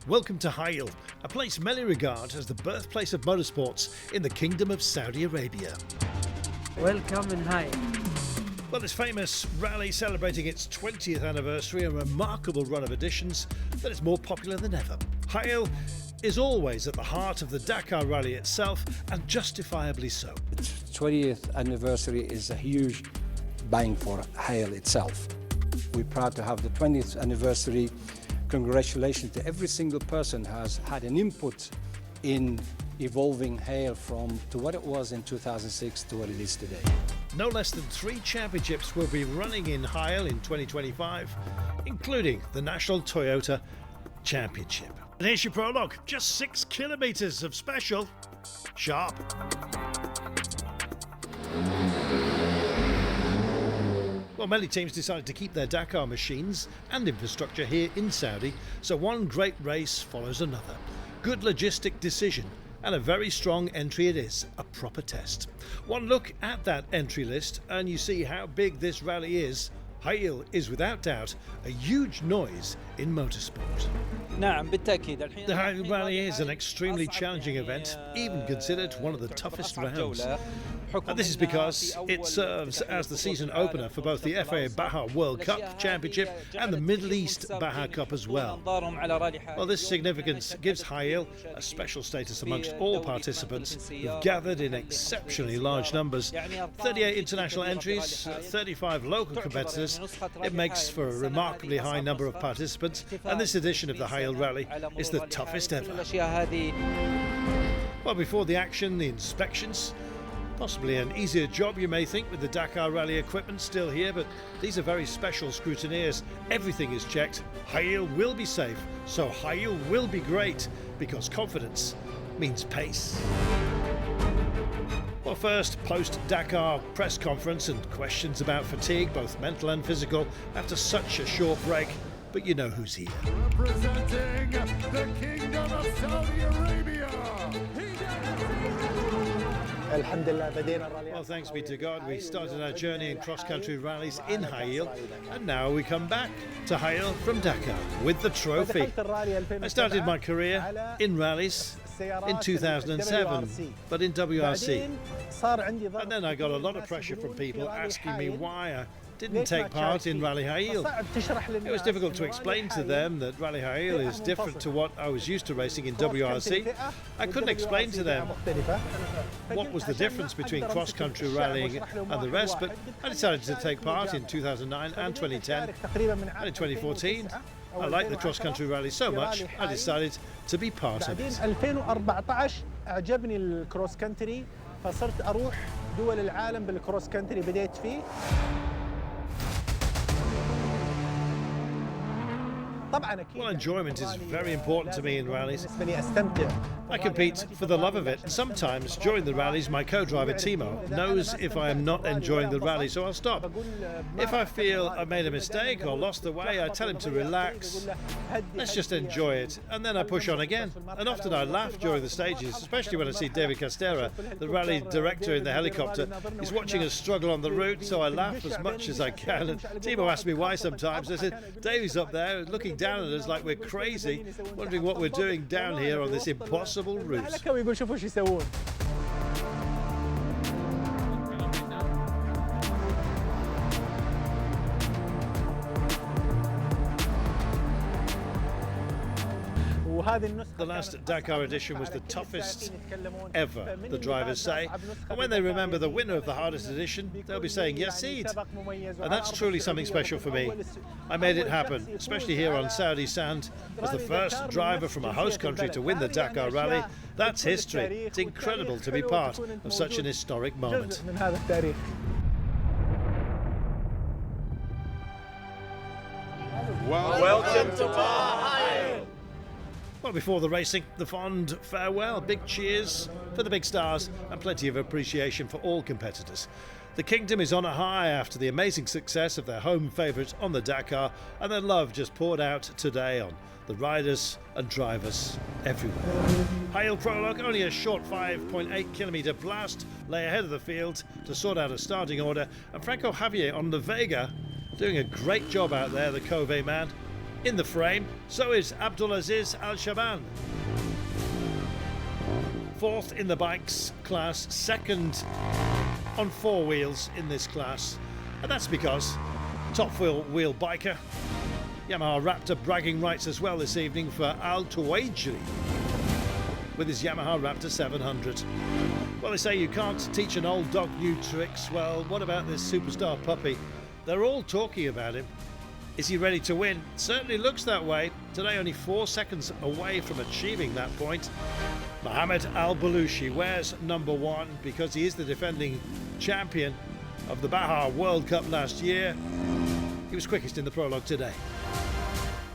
welcome to Hail, a place many regard as the birthplace of motorsports in the Kingdom of Saudi Arabia. Welcome in Hail. Well, this famous rally celebrating its 20th anniversary, a remarkable run of editions that is more popular than ever. Hail is always at the heart of the Dakar Rally itself, and justifiably so. Its 20th anniversary is a huge bang for Hail itself. We're proud to have the 20th anniversary. Congratulations to every single person who has had an input in evolving Hail to what it was in 2006 to what it is today. No less than 3 championships will be running in Hail in 2025, including the National Toyota Championship. And here's your prologue, just 6 kilometres of special, sharp. Well, many teams decided to keep their Dakar machines and infrastructure here in Saudi, so one great race follows another. Good logistic decision, and a very strong entry it is, a proper test. One look at that entry list and you see how big this rally is. Hail is without doubt a huge noise in motorsport. The Hail Rally is an extremely challenging event, even considered one of the toughest rounds. And this is because it serves as the season opener for both the FIA Baja World Cup Championship and the Middle East Baja Cup as well. Well, this significance gives Hail a special status amongst all participants who've gathered in exceptionally large numbers. 38 international entries, 35 local competitors. It makes for a remarkably high number of participants, and this edition of the Hail Rally is the toughest ever. Well, before the action, the inspections. Possibly an easier job, you may think, with the Dakar Rally equipment still here, but these are very special scrutineers. Everything is checked. Hail will be safe, so Hail will be great, because confidence means pace. Well, first, post-Dakar press conference and questions about fatigue, both mental and physical, after such a short break. But you know who's here. Representing the Kingdom of Saudi Arabia. Well, thanks be to God, we started our journey in cross-country rallies in Hail, and now we come back to Hail from Dakar with the trophy. I started my career in rallies in 2007, but in WRC. And then I got a lot of pressure from people asking me why I didn't take part in Rally Hail. It was difficult to explain to them that Rally Hail is different to what I was used to racing in WRC. I couldn't explain to them what was the difference between cross-country rallying and the rest, but I decided to take part in 2009 and 2010. And in 2014, I liked the cross-country rally so much, I decided to be part of it. 2014 أعجبني الكروس كانتري فصرت أروح دول العالم بالكروس كانتري بديت فيه. Well, enjoyment is very important to me in rallies. I compete for the love of it, and sometimes during the rallies my co-driver Timo knows if I am not enjoying the rally, so I'll stop. If I feel I made a mistake or lost the way, I tell him to relax. Let's just enjoy it, and then I push on again. And often I laugh during the stages, especially when I see David Castera, the rally director in the helicopter. He's watching us struggle on the route, so I laugh as much as I can. And Timo asks me why sometimes. I said, Davy's up there looking down at us like we're crazy, wondering what we're doing down here on this impossible route. The last Dakar edition was the toughest ever, the drivers say. And when they remember the winner of the hardest edition, they'll be saying, Yasid. And that's truly something special for me. I made it happen, especially here on Saudi sand, as the first driver from a host country to win the Dakar Rally. That's history. It's incredible to be part of such an historic moment. Welcome to Hail. Well, before the racing, the fond farewell, big cheers for the big stars and plenty of appreciation for all competitors. The Kingdom is on a high after the amazing success of their home favourites on the Dakar, and their love just poured out today on the riders and drivers everywhere. Hail Prologue, only a short 5.8 kilometre blast, lay ahead of the field to sort out a starting order, and Franco Javier on the Vega doing a great job out there, the Cove man. In the frame, so is Abdulaziz Al-Shaban. Fourth in the bikes class, second on four wheels in this class. And that's because top wheel biker. Yamaha Raptor bragging rights as well this evening for Al-Tuwaijri with his Yamaha Raptor 700. Well, they say you can't teach an old dog new tricks. Well, what about this superstar puppy? They're all talking about him. Is he ready to win? Certainly looks that way. Today only 4 seconds away from achieving that point. Mohamed Al-Balushi wears number 1 because he is the defending champion of the Baja World Cup last year. He was quickest in the prologue today.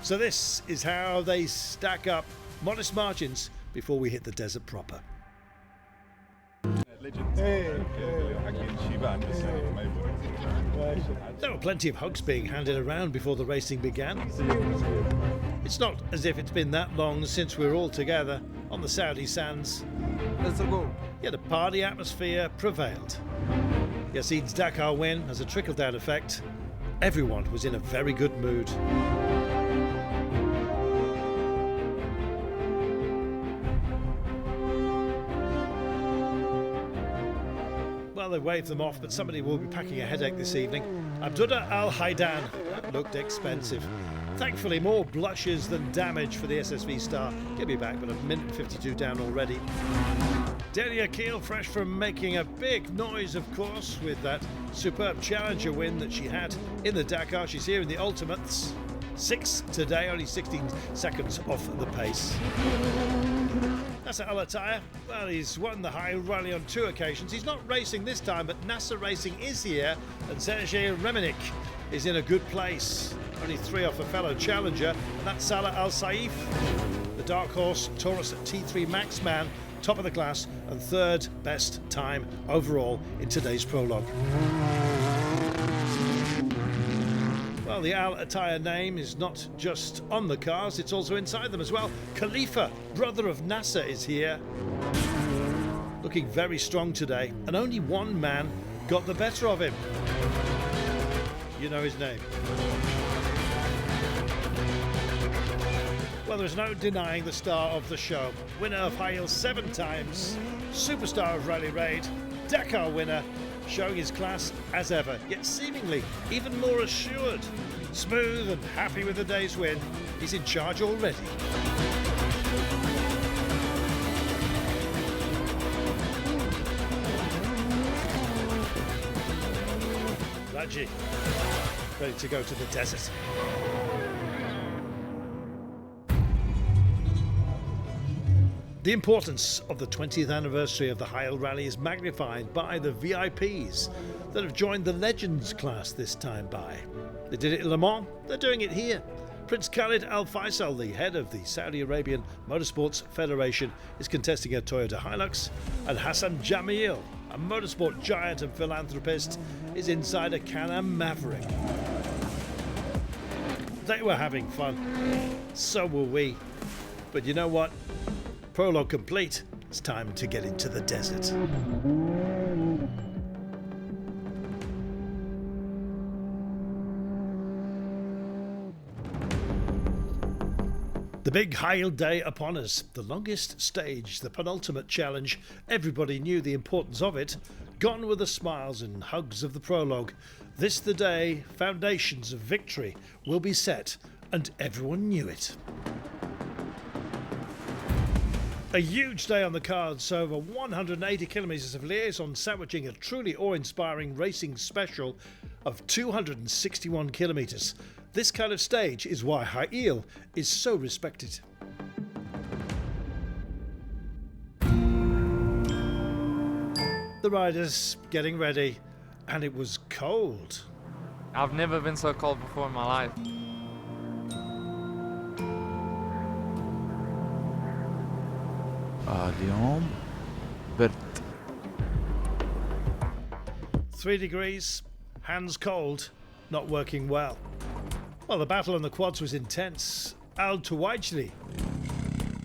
So this is how they stack up. Modest margins before we hit the desert proper. There were plenty of hugs being handed around before the racing began. It's not as if it's been that long since we were all together on the Saudi sands. Let's go. Yet a party atmosphere prevailed. Yassin's Dakar win has a trickle-down effect. Everyone was in a very good mood. Well, they waved them off, but somebody will be packing a headache this evening. Abdullah Al Haidan. That looked expensive. Thankfully, more blushes than damage for the SSV star. He'll be back, but a minute 52 down already. Delia Keel, fresh from making a big noise, of course, with that superb challenger win that she had in the Dakar. She's here in the Ultimates. 6th today, only 16 seconds off the pace. Nasser Al-Attiyah, well, he's won the High Rally on 2 occasions. He's not racing this time, but Nasser Racing is here, and Sergei Remenik is in a good place. Only 3 off a fellow challenger, and that's Salah Al-Saif, the dark horse Taurus T3 Max man, top of the class and 3rd best time overall in today's prologue. Well, the Al-Attiyah name is not just on the cars, it's also inside them as well. Khalifa, brother of Nasser, is here. Looking very strong today, and only one man got the better of him. You know his name. Well, there's no denying the star of the show. Winner of High Heel 7 times, superstar of Rally Raid, Dakar winner, showing his class as ever, yet seemingly even more assured. Smooth and happy with the day's win. He's in charge already. Raji, ready to go to the desert. The importance of the 20th anniversary of the High Heel Rally is magnified by the VIPs that have joined the Legends class this time by. They did it in Le Mans, they're doing it here. Prince Khalid Al Faisal, the head of the Saudi Arabian Motorsports Federation, is contesting a Toyota Hilux, and Hassan Jamil, a motorsport giant and philanthropist, is inside a Can-Am Maverick. They were having fun, so were we. But you know what? Prologue complete. It's time to get into the desert. The big High Heel day upon us. The longest stage, the penultimate challenge. Everybody knew the importance of it. Gone were the smiles and hugs of the prologue. This the day foundations of victory will be set, and everyone knew it. A huge day on the cards, over 180 kilometres of liaison sandwiching a truly awe-inspiring racing special of 261 kilometres. This kind of stage is why High Heel is so respected. The riders getting ready, and it was cold. I've never been so cold before in my life. اليوم برد. 3 degrees, hands cold, not working well. Well, the battle on the quads was intense. Al-Tuwaijri,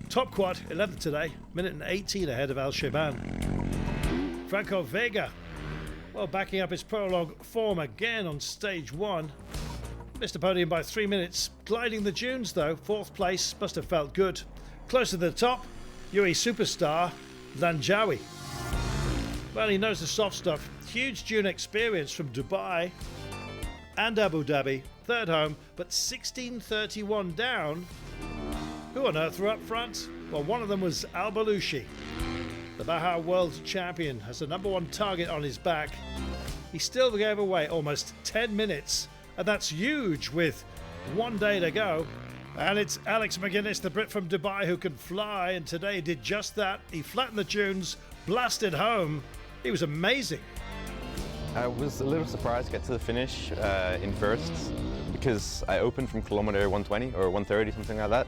top quad, 11th today, minute and 18 ahead of Al-Shaban. Franco Vega, well, backing up his prologue form again on stage 1. Missed the podium by 3 minutes. Gliding the dunes though, 4th place must have felt good. Close to the top, UAE superstar Lanjawi. Well, he knows the soft stuff. Huge dune experience from Dubai and Abu Dhabi. 3rd home, but 16:31 down. Who on earth were up front? Well, one of them was Al Balushi. The Baja World Champion has the #1 target on his back. He still gave away almost 10 minutes, and that's huge with 1 day to go. And it's Alex McGuinness, the Brit from Dubai, who can fly, and today did just that. He flattened the dunes, blasted home. He was amazing. I was a little surprised to get to the finish in first, because I opened from kilometer 120 or 130, something like that.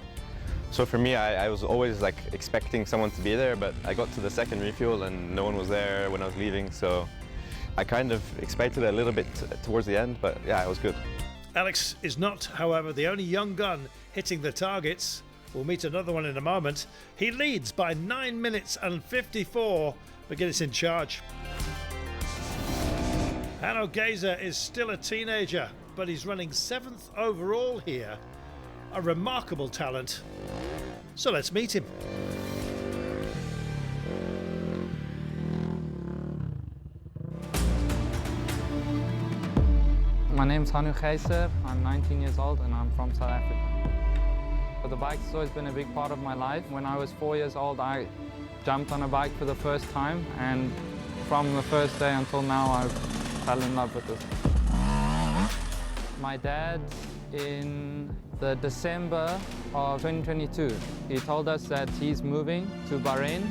So for me, I was always like expecting someone to be there, but I got to the second refuel and no one was there when I was leaving. So I kind of expected a little bit towards the end, but yeah, it was good. Alex is not, however, the only young gun hitting the targets. We'll meet another one in a moment. He leads by 9 minutes and 54. McGuinness in charge. Hanno Geza is still a teenager, but he's running 7th overall here. A remarkable talent. So let's meet him. My name's Hanno Geyser, I'm 19 years old and I'm from South Africa. But the bike has always been a big part of my life. When I was 4 years old, I jumped on a bike for the first time, and from the first day until now, I fell in love with it. My dad, in the December of 2022, he told us that he's moving to Bahrain,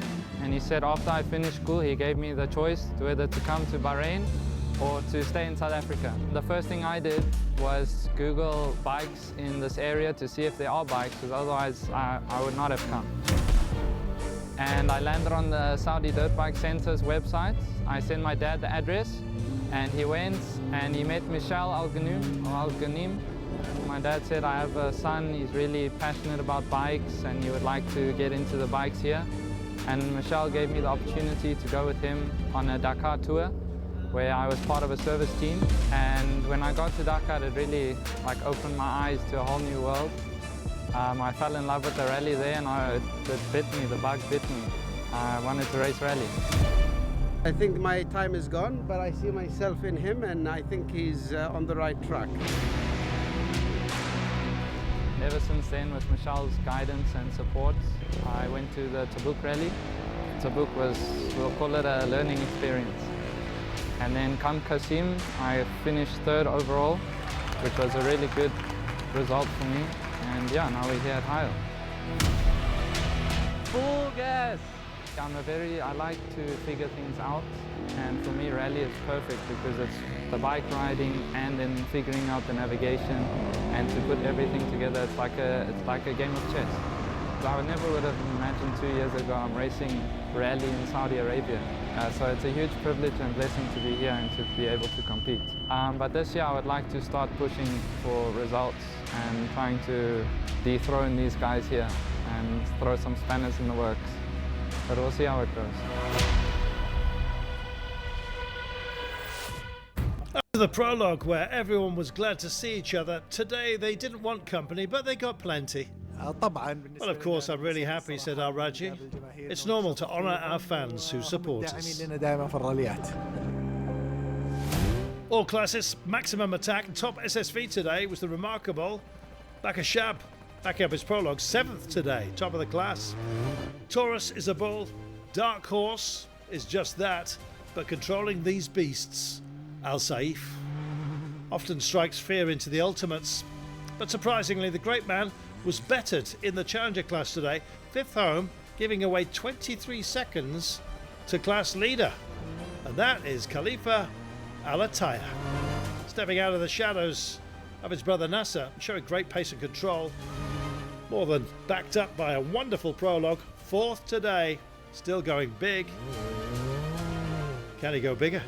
and he said after I finished school, he gave me the choice to whether to come to Bahrain or to stay in South Africa. The first thing I did was Google bikes in this area to see if there are bikes, because otherwise I would not have come. And I landed on the Saudi Dirt Bike Center's website. I sent my dad the address, and he went and he met Michel Al-Ghanim. My dad said, I have a son, he's really passionate about bikes and he would like to get into the bikes here. And Michel gave me the opportunity to go with him on a Dakar tour, where I was part of a service team. And when I got to Dakar, it really opened my eyes to a whole new world. I fell in love with the rally there, and it bit me, the bug bit me. I wanted to race rally. I think my time is gone, but I see myself in him, and I think he's on the right track. Ever since then, with Michel's guidance and support, I went to the Tabuk rally. Tabuk was, we'll call it a learning experience. And then come Qasim, I finished 3rd overall, which was a really good result for me. And yeah, now we're here at Heil. Full gas! I like to figure things out, and for me rally is perfect because it's the bike riding and then figuring out the navigation, and to put everything together, it's like a game of chess. I never would have imagined 2 years ago I'm racing rally in Saudi Arabia. So it's a huge privilege and blessing to be here and to be able to compete. But this year I would like to start pushing for results and trying to dethrone these guys here and throw some spanners in the works. But we'll see how it goes. After the prologue, where everyone was glad to see each other, today they didn't want company, but they got plenty. Well, of course, I'm really happy, said Al Raji. It's normal to honour our fans who support us. All classes, maximum attack, top SSV today was the remarkable Bakar Shab, backing up his prologue, 7th today, top of the class. Taurus is a bull, Dark Horse is just that, but controlling these beasts, Al Saif, often strikes fear into the ultimates. But surprisingly, the great man was bettered in the Challenger class today, 5th home, giving away 23 seconds to class leader. And that is Khalifa Al-Attaya. Stepping out of the shadows of his brother Nasser, showing great pace and control. More than backed up by a wonderful prologue, 4th today, still going big. Can he go bigger?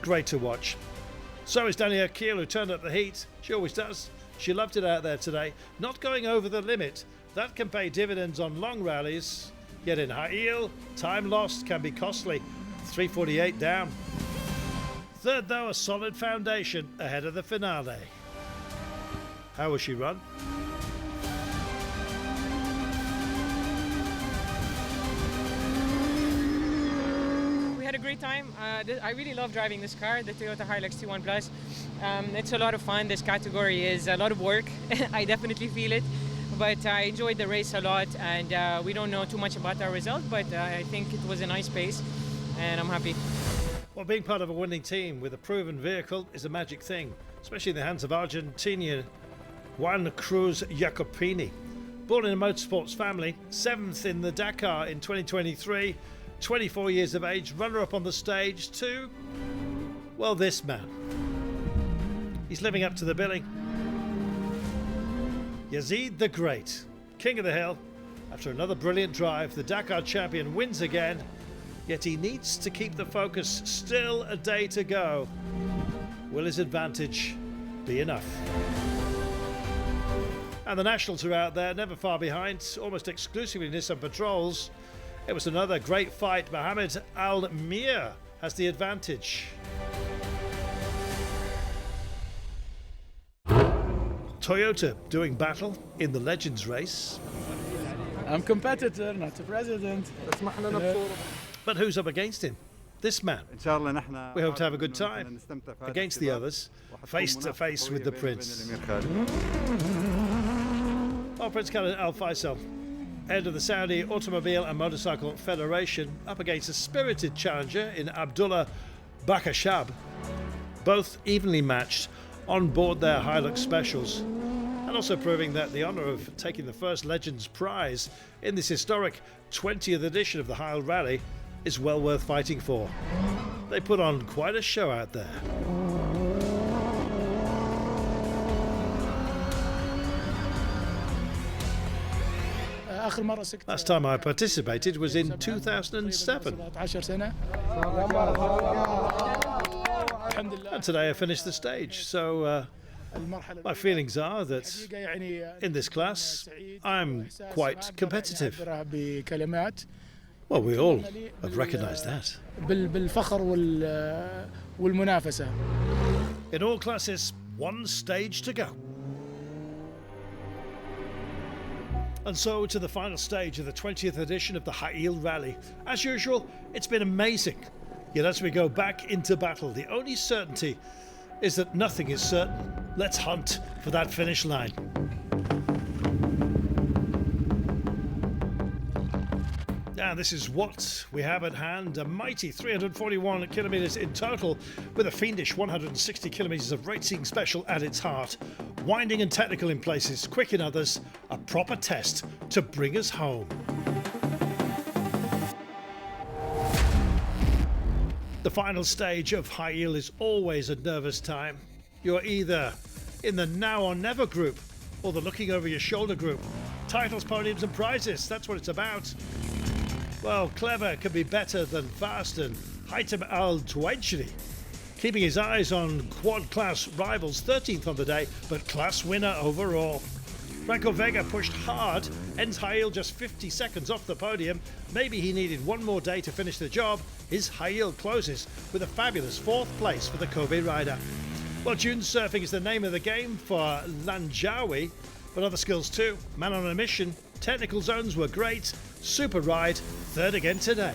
Great to watch. So is Dani Akil, who turned up the heat. She always does. She loved it out there today. Not going over the limit. That can pay dividends on long rallies. Yet in Hail, time lost can be costly. 3:48 down. Third, though, a solid foundation ahead of the finale. How will she run? We had a great time. I really love driving this car, the Toyota Hilux T1 Plus. It's a lot of fun. This category is a lot of work. I definitely feel it. But I enjoyed the race a lot, and we don't know too much about our result, but I think it was a nice pace, and I'm happy. Well, being part of a winning team with a proven vehicle is a magic thing, especially in the hands of Argentinian Juan Cruz Jacopini. Born in a motorsports family, 7th in the Dakar in 2023, 24 years of age, runner-up on the stage to, well, this man. He's living up to the billing. Yazid the Great, King of the Hill. After another brilliant drive, the Dakar champion wins again, yet he needs to keep the focus. Still a day to go. Will his advantage be enough? And the Nationals are out there, never far behind, almost exclusively Nissan Patrols. It was another great fight. Mohamed Al-Mir has the advantage. Toyota doing battle in the Legends race. I'm competitor, not a president. But who's up against him? This man. We hope to have a good time against the others, face to face with the Prince. Oh, Prince Khalid Al Faisal, head of the Saudi Automobile and Motorcycle Federation, up against a spirited challenger in Abdullah Bakashab, both evenly matched on board their Hilux specials, and also proving that the honour of taking the first Legends prize in this historic 20th edition of the Hilux Rally is well worth fighting for. They put on quite a show out there. Last time I participated was in 2007. And today I finished the stage, so my feelings are that in this class I'm quite competitive. Well, we all have recognised that. In all classes, one stage to go. And so to the final stage of the 20th edition of the Hilux Rally. As usual, it's been amazing. Yet as we go back into battle, the only certainty is that nothing is certain. Let's hunt for that finish line. And this is what we have at hand, a mighty 341 kilometres in total, with a fiendish 160 kilometres of racing special at its heart. Winding and technical in places, quick in others, a proper test to bring us home. The final stage of Hilux is always a nervous time. You're either in the now or never group, or the looking over your shoulder group. Titles, podiums and prizes, that's what it's about. Well, clever can be better than fast, and Haitham Al-Tuwaijri keeping his eyes on quad-class rivals, 13th on the day, but class winner overall. Franco Vega pushed hard, ends Hilux just 50 seconds off the podium. Maybe he needed one more day to finish the job. His Hilux closes with a fabulous 4th place for the Kobe rider. Well, dune surfing is the name of the game for Lanjawi, but other skills too. Man on a mission, technical zones were great, super ride, 3rd again today.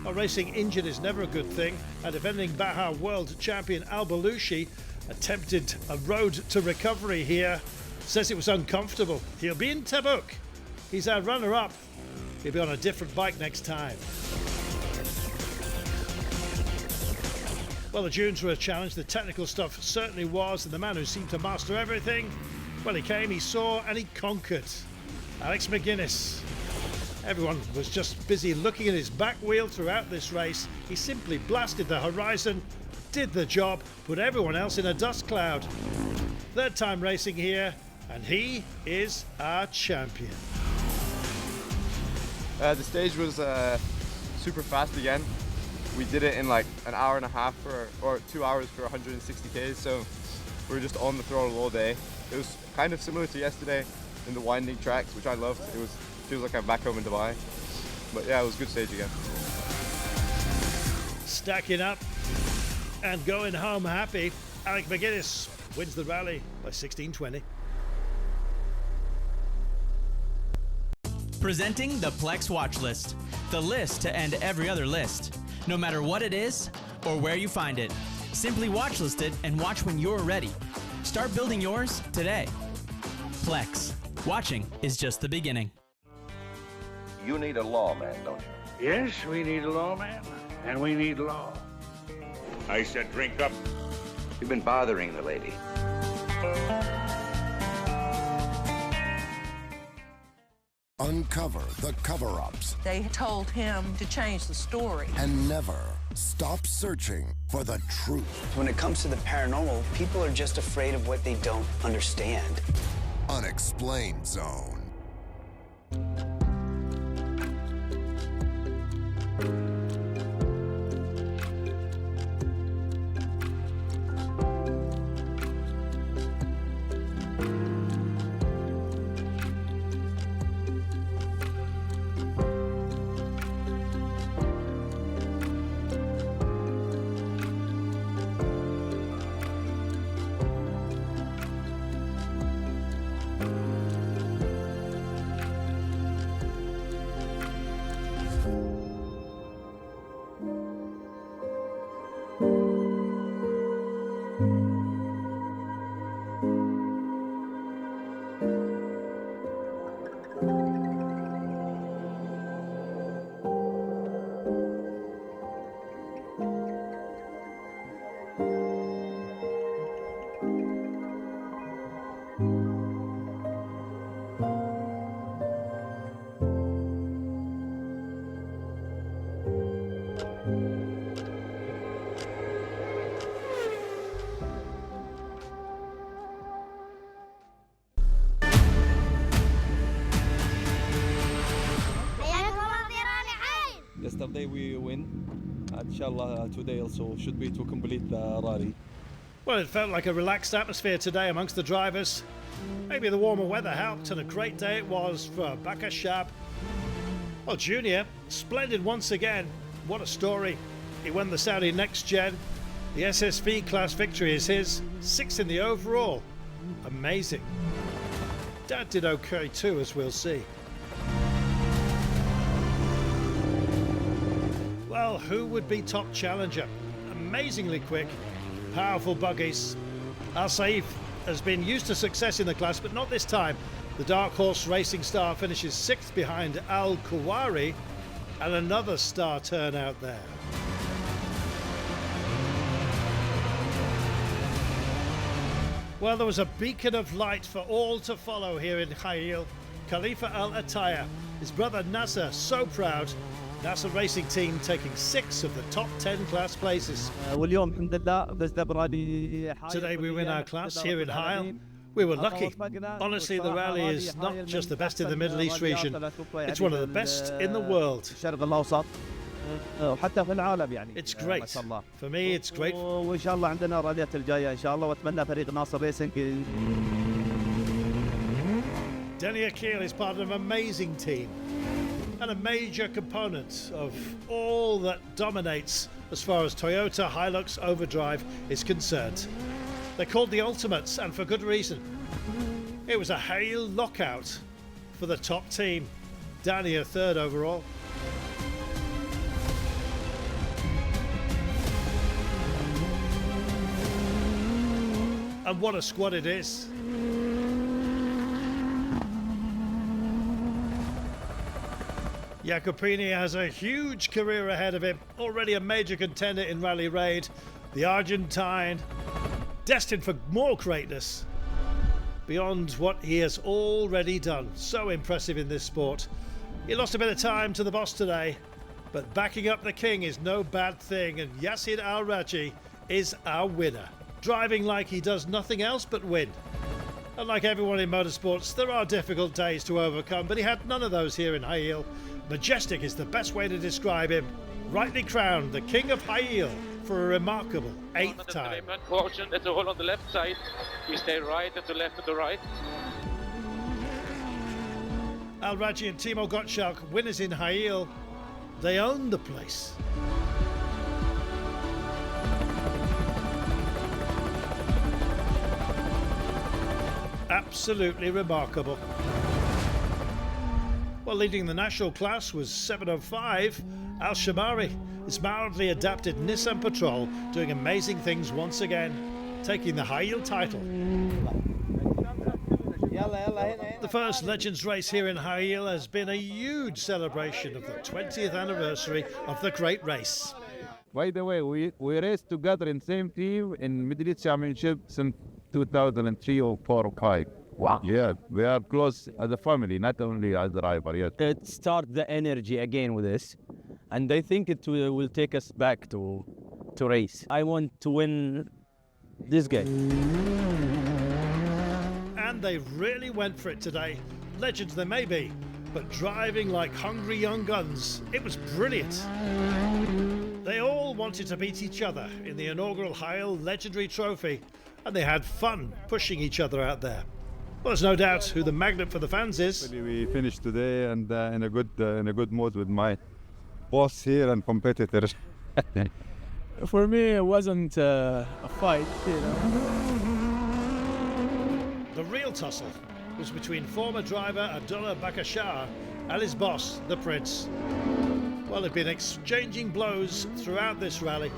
Well, racing injured is never a good thing, and defending Baja World Champion Al Balushi attempted a road to recovery here. Says it was uncomfortable. He'll be in Tabuk. He's our runner-up. He'll be on a different bike next time. Well, the dunes were a challenge. The technical stuff certainly was, and the man who seemed to master everything, well, he came, he saw, and he conquered. Alex McGuinness. Everyone was just busy looking at his back wheel throughout this race. He simply blasted the horizon, did the job, put everyone else in a dust cloud. 3rd time racing here, and he is our champion. The stage was super fast again. We did it in like an hour and a half or 2 hours for 160 Ks, so we were just on the throttle all day. It was kind of similar to yesterday in the winding tracks, which I loved. It feels like I'm back home in Dubai. But yeah, it was a good stage again. Stacking up And going home happy, Alec McGuinness wins the rally by 16:20. Presenting the Plex Watch List, the list to end every other list. No matter what it is or where you find it, simply watchlist it and watch when you're ready. Start building yours today. Plex. Watching is just the beginning. You need a lawman, don't you? Yes, we need a lawman, and we need law. I said drink up. You've been bothering the lady. Uncover the cover-ups. They told him to change the story. And never stop searching for the truth. When it comes to the paranormal, people are just afraid of what they don't understand. Unexplained Zone. Yesterday we win. Inshallah today also should be to complete the rally. Well, it felt like a relaxed atmosphere today amongst the drivers. Maybe the warmer weather helped, and a great day it was for Bakar Shab. Well, Junior, splendid once again. What a story. He won the Saudi Next Gen. The SSV class victory is his, 6th in the overall. Amazing. Dad did okay too, as we'll see. Well, who would be top challenger? Amazingly quick, powerful buggies. Al Saif has been used to success in the class, but not this time. The Dark Horse Racing Star finishes 6th behind Al Kuwari, and another star turnout there. Well, there was a beacon of light for all to follow here in Khail. Khalifa Al Attaya, his brother Nasser, so proud. Nasser Racing Team taking 6 of the top 10 class places. Today we win our class here in Khail. We were lucky. Honestly, the rally is not just the best in the Middle East region, it's one of the best in the world. It's great. For me, it's great. Denny Akil is part of an amazing team and a major component of all that dominates as far as Toyota Hilux Overdrive is concerned. They're called the Ultimates, and for good reason. It was a Hale lockout for the top team. Danny a 3rd overall. And what a squad it is. Jacopini has a huge career ahead of him, already a major contender in Rally Raid. The Argentine, destined for more greatness beyond what he has already done. So impressive in this sport. He lost a bit of time to the boss today, but backing up the king is no bad thing, and Yasir Al-Raji is our winner, driving like he does nothing else but win. And like everyone in motorsports, there are difficult days to overcome, but he had none of those here in Khail. Majestic is the best way to describe him. Rightly crowned the King of Khail for a remarkable 8th time. Caution, there's a hole on the left side. We stay right and to left and to right. Al-Raji and Timo Gottschalk, winners in Khail. They own the place. Absolutely remarkable. Well, leading the national class was 7:05. Al Shamari, his mildly adapted Nissan Patrol, doing amazing things once again, taking the high yield title. The first Legends race here in High Yield has been a huge celebration of the 20th anniversary of the great race. By the way, we raced together in same team in Middle East Championship since 2003 or 4 or 5. Wow. Yeah, we are close as a family, not only as a driver. Yes. It start the energy again with this, and I think it will take us back to race. I want to win this game. And they really went for it today. Legends there may be, but driving like hungry young guns, it was brilliant. They all wanted to beat each other in the inaugural Heil Legendary Trophy, and they had fun pushing each other out there. Well, there's no doubt who the magnet for the fans is. We finished today and in a good mood with my boss here and competitors. For me, it wasn't a fight, you know. The real tussle was between former driver Abdullah Bakashar and his boss, the Prince. Well, they've been exchanging blows throughout this rally.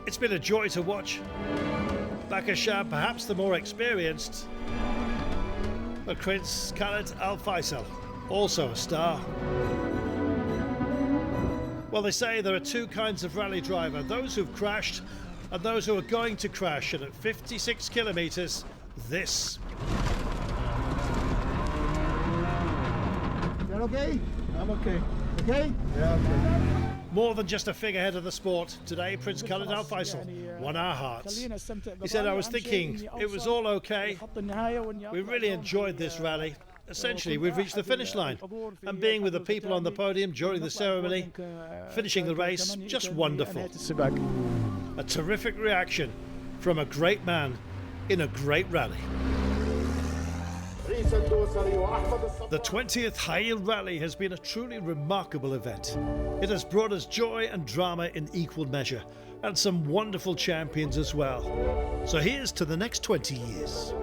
It's been a joy to watch. Bakashar, perhaps the more experienced, but Prince Khalid Al Faisal, also a star. Well, they say there are two kinds of rally driver, those who've crashed and those who are going to crash, and at 56 kilometres, this. Is that okay? I'm okay. Okay? Yeah, okay. More than just a figurehead of the sport, today Prince Khalid Al Faisal won our hearts. He said, I was thinking it was all okay. We really enjoyed this rally. Essentially, we've reached the finish line, and being with the people on the podium during the ceremony, finishing the race, just wonderful. A terrific reaction from a great man in a great rally. The 20th High Yield Rally has been a truly remarkable event. It has brought us joy and drama in equal measure, and some wonderful champions as well. So here's to the next 20 years.